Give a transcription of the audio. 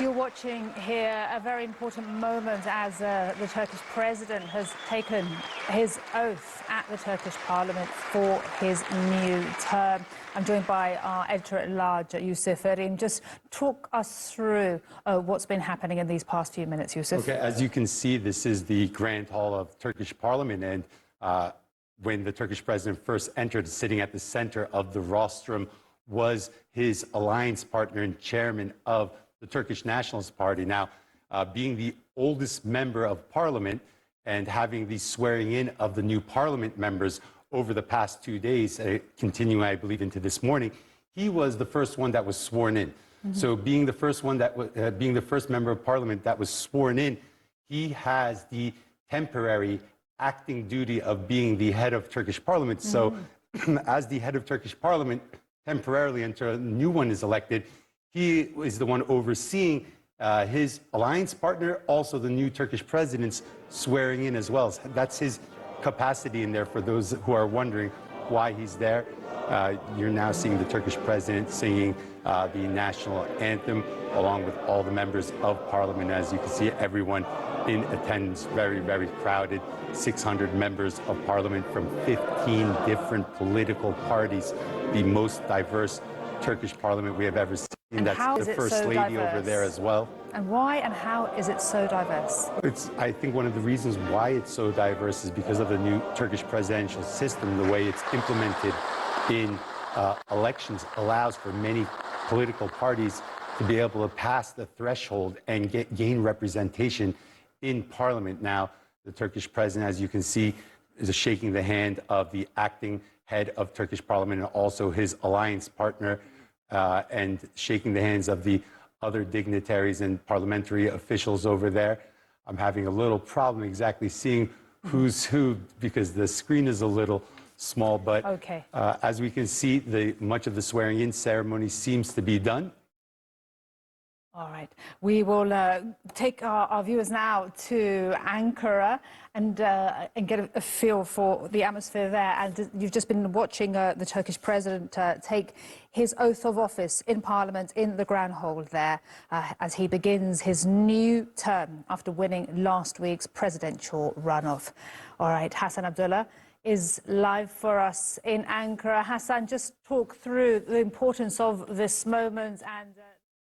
you're watching here a very important moment as the Turkish president has taken his oath at the Turkish parliament for his new term. I'm joined by our editor-at-large, Yusuf Erim. Just talk us through what's been happening in these past few minutes, Yusuf. Okay, as you can see, this is the Grand Hall of Turkish Parliament, and when the Turkish president first entered, sitting at the center of the rostrum was his alliance partner and chairman of the Turkish Nationalist Party. Now, being the oldest member of parliament and having the swearing in of the new parliament members over the past 2 days, continuing, I believe, into this morning, he was the first one that was sworn in. So being the first one that was, being the first member of parliament that was sworn in, he has the temporary acting duty of being the head of Turkish parliament. So as the head of Turkish parliament, temporarily until a new one is elected, he is the one overseeing his alliance partner, also the new Turkish president's swearing in as well. That's his capacity in there for those who are wondering why he's there. You're now seeing the Turkish president singing the national anthem along with all the members of parliament. As you can see, everyone in attendance, very, very crowded. 600 members of parliament from 15 different political parties, the most diverse Turkish parliament we have ever seen. And that's the first lady over there as well. And why and how is it so diverse? I think one of the reasons why it's so diverse is because of the new Turkish presidential system. The way it's implemented in elections allows for many political parties to be able to pass the threshold and gain representation in parliament. Now, the Turkish president, as you can see, is shaking the hand of the acting head of Turkish parliament and also his alliance partner, and shaking the hands of the other dignitaries and parliamentary officials over there. I'm having a little problem exactly seeing who's who because the screen is a little small, but as we can see, much of the swearing-in ceremony seems to be done. All right. We will take our viewers now to Ankara and get a feel for the atmosphere there. And you've just been watching the Turkish president take his oath of office in Parliament in the Grand Hall there as he begins his new term after winning last week's presidential runoff. All right, Hassan Abdullah is live for us in Ankara. Hassan, just talk through the importance of this moment and...